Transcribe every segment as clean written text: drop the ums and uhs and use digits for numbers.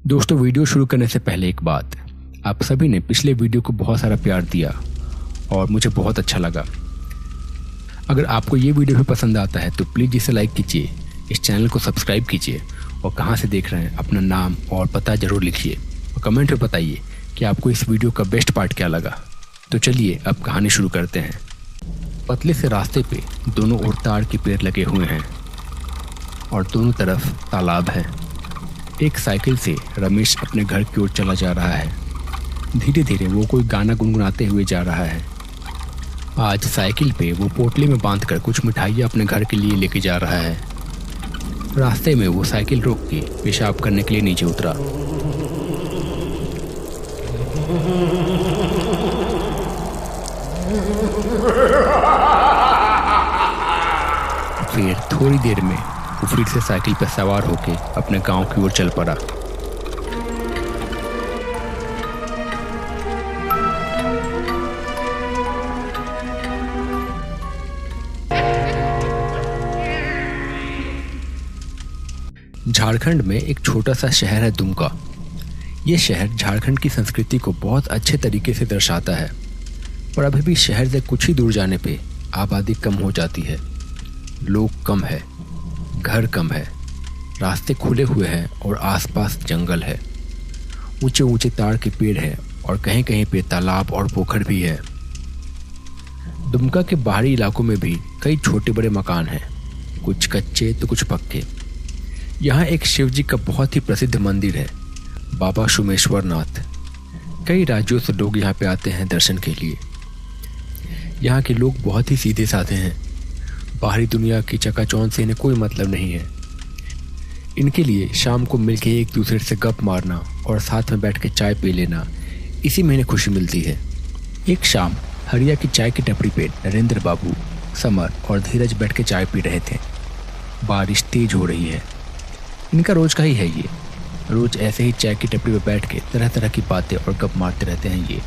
दोस्तों, वीडियो शुरू करने से पहले एक बात, आप सभी ने पिछले वीडियो को बहुत सारा प्यार दिया और मुझे बहुत अच्छा लगा। अगर आपको ये वीडियो भी पसंद आता है तो प्लीज़ इसे लाइक कीजिए, इस चैनल को सब्सक्राइब कीजिए और कहाँ से देख रहे हैं अपना नाम और पता ज़रूर लिखिए और कमेंट में बताइए कि आपको इस वीडियो का बेस्ट पार्ट क्या लगा। तो चलिए अब कहानी शुरू करते हैं। पतले से रास्ते पे दोनों ओर ताड़ के पेड़ लगे हुए हैं और दोनों तरफ तालाब है। एक साइकिल से रमेश अपने घर की ओर चला जा रहा है। धीरे धीरे वो कोई गाना गुनगुनाते हुए जा रहा है। आज साइकिल पे वो पोटली में बांधकर कुछ मिठाइयाँ अपने घर के लिए लेके जा रहा है। रास्ते में वो साइकिल रोक के पेशाब करने के लिए नीचे उतरा। फिर थोड़ी देर में वो फिर से साइकिल पर सवार होके अपने गांव की ओर चल पड़ा। झारखंड में एक छोटा सा शहर है दुमका। ये शहर झारखंड की संस्कृति को बहुत अच्छे तरीके से दर्शाता है, पर अभी भी शहर से कुछ ही दूर जाने पे आबादी कम हो जाती है। लोग कम है, घर कम है, रास्ते खुले हुए हैं और आसपास जंगल है। ऊंचे ऊंचे ताड़ के पेड़ हैं और कहीं कहीं पे तालाब और पोखर भी है। दुमका के बाहरी इलाकों में भी कई छोटे बड़े मकान हैं, कुछ कच्चे तो कुछ पक्के। यहाँ एक शिव जी का बहुत ही प्रसिद्ध मंदिर है, बाबा शुमेश्वर नाथ। कई राज्यों से लोग यहाँ पे आते हैं दर्शन के लिए। यहाँ के लोग बहुत ही सीधे साधे हैं, बाहरी दुनिया की चकाचौंध से इन्हें कोई मतलब नहीं है। इनके लिए शाम को मिलके एक दूसरे से गप मारना और साथ में बैठ के चाय पी लेना, इसी में इन्हें खुशी मिलती है। एक शाम हरिया की चाय की टपरी पे नरेंद्र बाबू, समर और धीरज बैठ के चाय पी रहे थे। बारिश तेज हो रही है। इनका रोज का ही है ये। रोज ऐसे ही चाय की टपरी पे बैठ के तरह तरह की बातें और गप मारते रहते हैं ये।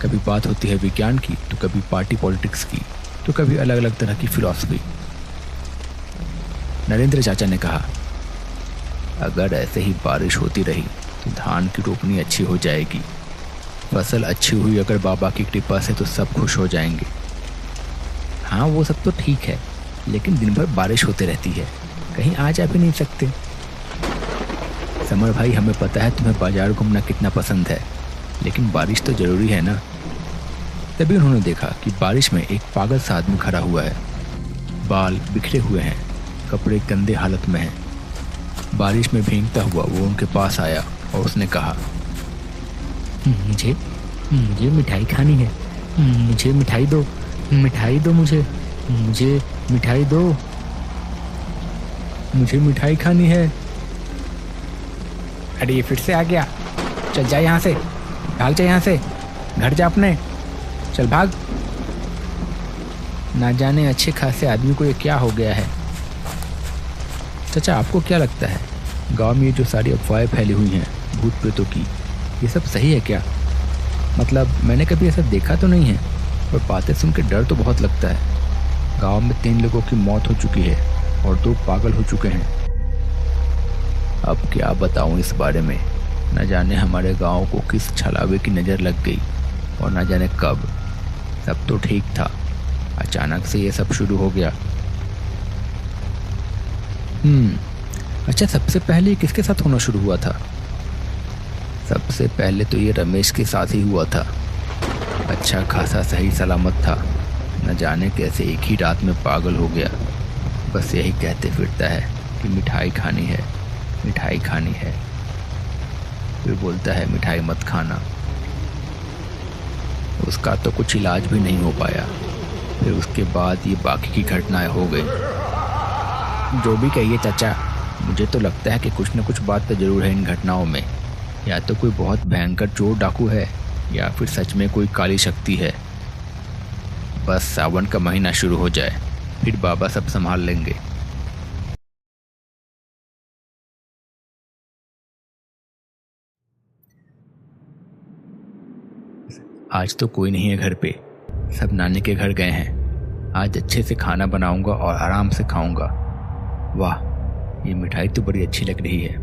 कभी बात होती है विज्ञान की, तो कभी पार्टी पॉलिटिक्स की, तो कभी अलग अलग तरह की फिलॉसफी। नरेंद्र चाचा ने कहा, अगर ऐसे ही बारिश होती रही तो धान की रोपनी अच्छी हो जाएगी। फसल अच्छी हुई अगर बाबा की कृपा से तो सब खुश हो जाएंगे। हाँ, वो सब तो ठीक है, लेकिन दिन भर बारिश होती रहती है, कहीं आ जा भी नहीं सकते। समर भाई, हमें पता है तुम्हें बाजार घूमना कितना पसंद है, लेकिन बारिश तो जरूरी है ना। तभी उन्होंने देखा कि बारिश में एक पागल सा आदमी खड़ा हुआ है। बाल बिखरे हुए हैं, कपड़े गंदे हालत में हैं। बारिश में भीगता हुआ वो उनके पास आया और उसने कहा, मुझे मिठाई खानी है, मुझे मिठाई दो, मिठाई दो, मुझे मिठाई दो, मुझे मिठाई खानी है। अरे ये फिर से आ गया, चल जा यहाँ से, भाग जा यहाँ से, घर जा अपने, चल भाग। ना जाने अच्छे खासे आदमी को ये क्या हो गया है। चाचा, आपको क्या लगता है गांव में ये जो सारी अफवाहें फैली हुई हैं भूत प्रेतों की, ये सब सही है क्या? मतलब मैंने कभी ऐसा देखा तो नहीं है, पर बातें सुन के डर तो बहुत लगता है। गांव में 3 लोगों की मौत हो चुकी है और 2 पागल हो चुके हैं। अब क्या बताऊं इस बारे में। न जाने हमारे गांव को किस छलावे की नज़र लग गई और न जाने कब। सब तो ठीक था, अचानक से ये सब शुरू हो गया। अच्छा, सबसे पहले किसके साथ होना शुरू हुआ था? सबसे पहले तो ये रमेश के साथ ही हुआ था। अच्छा खासा सही सलामत था, न जाने कैसे एक ही रात में पागल हो गया। बस यही कहते फिरता है कि मिठाई खानी है, मिठाई खानी है। फिर बोलता है मिठाई मत खाना। उसका तो कुछ इलाज भी नहीं हो पाया। फिर उसके बाद ये बाकी की घटनाएं हो गई। जो भी कहिए चाचा, मुझे तो लगता है कि कुछ न कुछ बात तो जरूर है इन घटनाओं में। या तो कोई बहुत भयंकर चोर डाकू है, या फिर सच में कोई काली शक्ति है। बस सावन का महीना शुरू हो जाए, फिर बाबा सब संभाल लेंगे। आज तो कोई नहीं है घर पे, सब नानी के घर गए हैं। आज अच्छे से खाना बनाऊंगा और आराम से खाऊंगा। वाह, ये मिठाई तो बड़ी अच्छी लग रही है।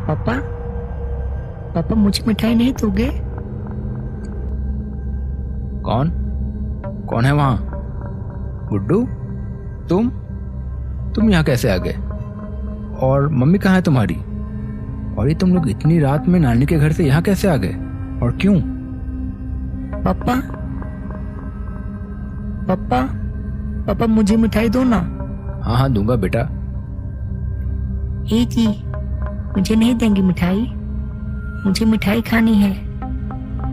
पापा, पापा मुझे मिठाई नहीं दोगे? कौन कौन है वहां? गुड्डू, तुम यहाँ कैसे आ गए? और मम्मी कहाँ है तुम्हारी? और ये तुम लोग इतनी रात में नानी के घर से यहाँ कैसे आ गए और क्यों? पापा, पापा, पापा मुझे मिठाई दो ना। हाँ हाँ दूंगा बेटा। ए जी, मुझे नहीं देंगे मिठाई? मुझे मिठाई खानी है,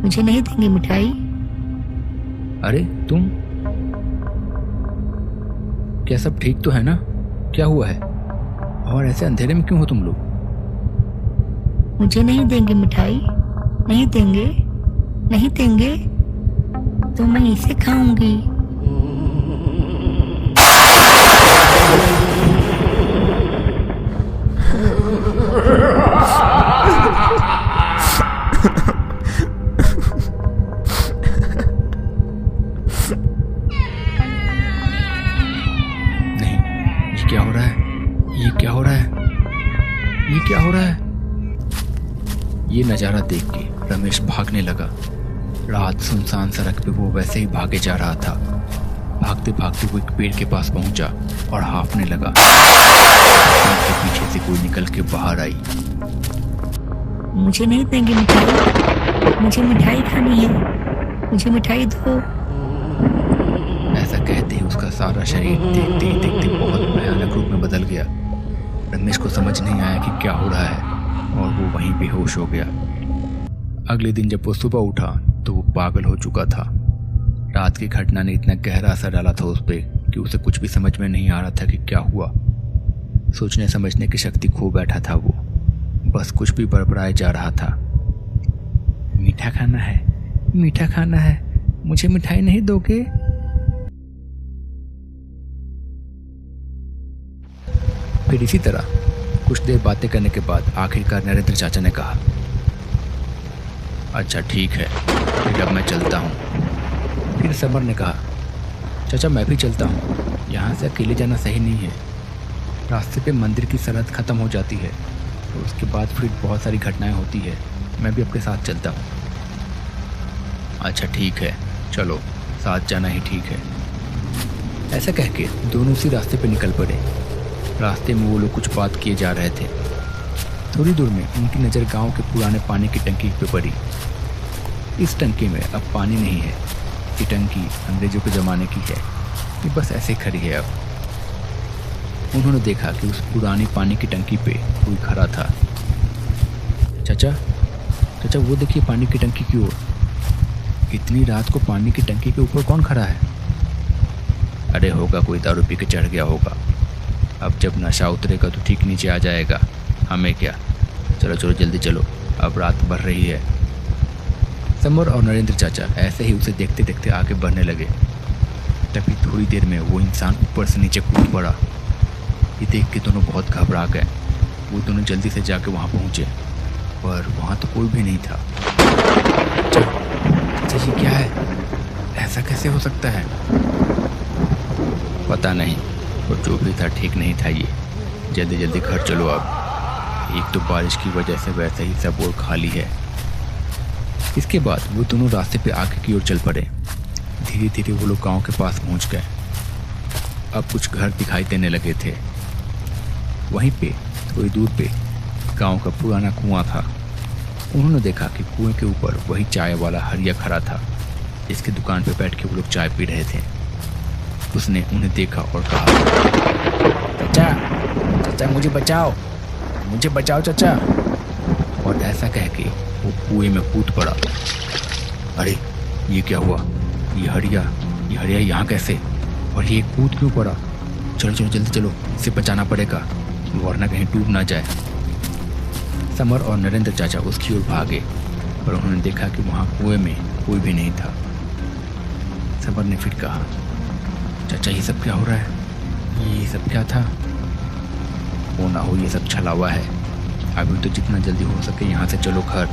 मुझे नहीं देंगे मिठाई? अरे तुम, क्या सब ठीक तो है ना? क्या हुआ है? और ऐसे अंधेरे में क्यों हो तुम लोग? मुझे नहीं देंगे मिठाई? नहीं देंगे? नहीं देंगे तो मैं इसे खाऊंगी। नहीं, ये क्या हो रहा है? ये क्या हो रहा है? ये क्या हो रहा है? ये नज़ारा देख के रमेश भागने लगा। रात सुनसान सड़क पे वो वैसे ही भागे जा रहा था। भागते भागते वो एक पेड़ के पास पहुंचा और हांफने लगा। पेड़ के पीछे से कोई निकल के बाहर आई। मुझे नहीं देंगे मिठाई? मुझे मिठाई खानी है, मुझे मिठाई दो। ऐसा कहते ही उसका सारा शरीर देखते ही देखते बहुत भयानक रूप में बदल गया। रमेश को समझ नहीं आया कि क्या हो रहा है और वो वहीं बेहोश हो गया। अगले दिन जब वो सुबह उठा तो वो पागल हो चुका था। रात की घटना ने इतना गहरा असर डाला था उस पर कि उसे कुछ भी समझ में नहीं आ रहा था कि क्या हुआ। सोचने समझने की शक्ति खो बैठा था वो, बस कुछ भी बड़बड़ाए जा रहा था। मीठा खाना है, मीठा खाना है, मुझे मिठाई नहीं दोगे? फिर इसी तरह कुछ देर बातें करने के बाद आखिरकार नरेंद्र चाचा ने कहा, अच्छा ठीक है, फिर अब मैं चलता हूँ। फिर समर ने कहा, चाचा मैं भी चलता हूँ, यहाँ से अकेले जाना सही नहीं है। रास्ते पे मंदिर की सरहद ख़त्म हो जाती है तो उसके बाद फिर बहुत सारी घटनाएं होती है, मैं भी आपके साथ चलता हूँ। अच्छा ठीक है, चलो साथ जाना ही ठीक है। ऐसा कह के दोनों उसी रास्ते पे निकल पड़े। रास्ते में वो लोग कुछ बात किए जा रहे थे। थोड़ी दूर में उनकी नज़र गांव के पुराने पानी की टंकी पे पड़ी। इस टंकी में अब पानी नहीं है। ये टंकी अंग्रेजों के ज़माने की है, ये बस ऐसे खड़ी है अब। उन्होंने देखा कि उस पुरानी पानी की टंकी पे कोई खड़ा था। चाचा, चाचा वो देखिए पानी की टंकी की ओर। इतनी रात को पानी की टंकी के ऊपर कौन खड़ा है? अरे होगा कोई दारू पी के चढ़ गया होगा। अब जब नशा उतरेगा तो ठीक नीचे आ जाएगा, हमें क्या। चलो चलो जल्दी चलो, अब रात बढ़ रही है। समर और नरेंद्र चाचा ऐसे ही उसे देखते देखते आगे बढ़ने लगे। तभी थोड़ी देर में वो इंसान ऊपर से नीचे कूद पड़ा। ये देख के दोनों बहुत घबरा गए। वो दोनों जल्दी से जाके वहाँ पहुँचे, पर वहाँ तो कोई भी नहीं था। चाचा ये क्या है? ऐसा कैसे हो सकता है? पता नहीं, और जो भी था ठीक नहीं था। ये जल्दी जल्दी घर चलो अब। एक तो बारिश की वजह से वैसे ही सब और खाली है। इसके बाद वो दोनों रास्ते पे आगे की ओर चल पड़े। धीरे धीरे वो लोग गांव के पास पहुंच गए। अब कुछ घर दिखाई देने लगे थे। वहीं पे थोड़ी दूर पे गांव का पुराना कुआं था। उन्होंने देखा कि कुएं के ऊपर वही चाय वाला हरिया खड़ा था। इसकी दुकान पे बैठ के वो लोग चाय पी रहे थे। उसने उन्हें देखा और कहा, चाचा, चाचा मुझे बचाओ, मुझे बचाओ चाचा। और ऐसा कह के वो कुएं में कूद पड़ा। अरे ये क्या हुआ? ये हरिया यहाँ कैसे? और ये कूद क्यों पड़ा? चलो चलो जल्दी चलो, इसे बचाना पड़ेगा वरना कहीं डूब ना जाए। समर और नरेंद्र चाचा उसकी ओर भागे, पर उन्होंने देखा कि वहाँ कुएं में कोई भी नहीं था। समर ने फिर कहा, चाचा ये सब क्या हो रहा है? ये सब क्या था? वो ना हो ये सब छलावा है। अभी तो जितना जल्दी हो सके यहाँ से चलो घर।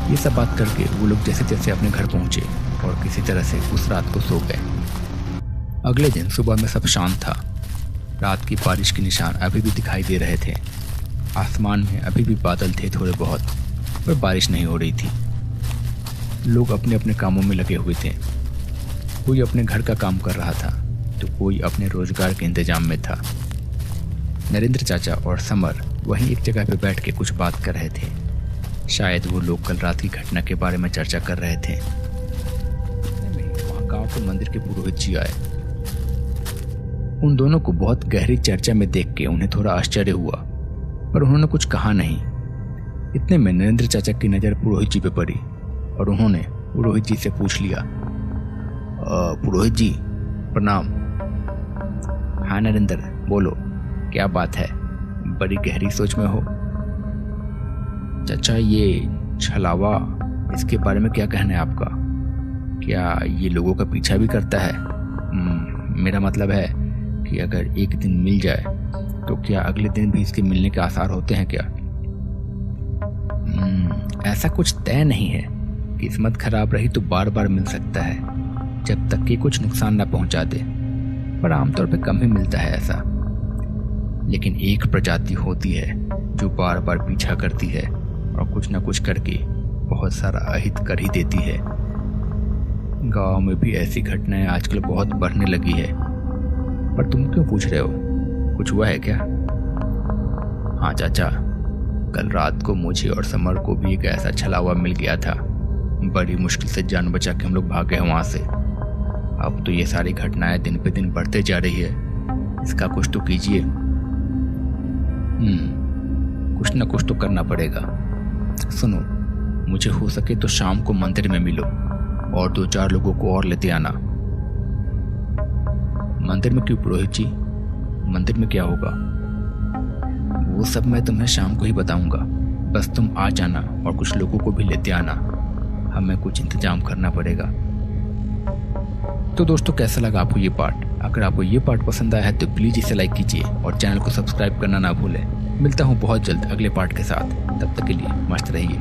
ये सब बात करके वो लोग जैसे जैसे अपने घर पहुँचे और किसी तरह से उस रात को सो गए। अगले दिन सुबह में सब शांत था। रात की बारिश के निशान अभी भी दिखाई दे रहे थे। आसमान में अभी भी बादल थे थोड़े बहुत, पर बारिश नहीं हो रही थी। लोग अपने अपने कामों में लगे हुए थे। कोई अपने घर का काम कर रहा था तो कोई अपने रोजगार के इंतजाम में था। नरेंद्र चाचा और समर वहीं एक जगह पर बैठ के कुछ बात कर रहे थे। शायद वो लोग कल रात की घटना के बारे में चर्चा कर रहे थे। वहाँ गांव के मंदिर के पुरोहित जी आए। उन दोनों को बहुत गहरी चर्चा में देख के उन्हें थोड़ा आश्चर्य हुआ, पर उन्होंने कुछ कहा नहीं। इतने में नरेंद्र चाचा की नज़र पुरोहित जी पे पड़ी और उन्होंने पुरोहित जी से पूछ लिया, पुरोहित जी प्रणाम। हाँ नरेंद्र, बोलो क्या बात है, बड़ी गहरी सोच में हो। चाचा ये छलावा, इसके बारे में क्या कहना है आपका? क्या ये लोगों का पीछा भी करता है? मेरा मतलब है कि अगर एक दिन मिल जाए तो क्या अगले दिन भी इसके मिलने के आसार होते हैं क्या? ऐसा कुछ तय नहीं है। किस्मत खराब रही तो बार बार मिल सकता है, जब तक कि कुछ नुकसान ना पहुंचा दे, पर आमतौर पे कम ही मिलता है ऐसा। लेकिन एक प्रजाति होती है जो बार बार पीछा करती है और कुछ न कुछ करके बहुत सारा अहित कर ही देती है। गांव में भी ऐसी घटनाएं आजकल बहुत बढ़ने लगी है। पर तुम क्यों पूछ रहे हो, कुछ हुआ है क्या? हाँ चाचा, कल रात को मुझे और समर को भी एक ऐसा छलावा मिल गया था। बड़ी मुश्किल से जान बचा के हम लोग भागे हैं वहां से। अब तो ये सारी घटनाएं दिन पे दिन बढ़ते जा रही है, इसका कुछ तो कीजिए। कुछ ना कुछ तो करना पड़ेगा। सुनो, मुझे हो सके तो शाम को मंदिर में मिलो और 2-4 लोगों को और लेते आना। मंदिर में क्यों पुरोहित जी? मंदिर में क्या होगा? वो सब मैं तुम्हें शाम को ही बताऊंगा। बस तुम आ जाना और कुछ लोगों को भी लेते आना, हमें कुछ इंतजाम करना पड़ेगा। तो दोस्तों, कैसा लगा आपको ये पार्ट? अगर आपको ये पार्ट पसंद आया है तो प्लीज़ इसे लाइक कीजिए और चैनल को सब्सक्राइब करना ना भूलें। मिलता हूँ बहुत जल्द अगले पार्ट के साथ। तब तक के लिए मस्त रहिए।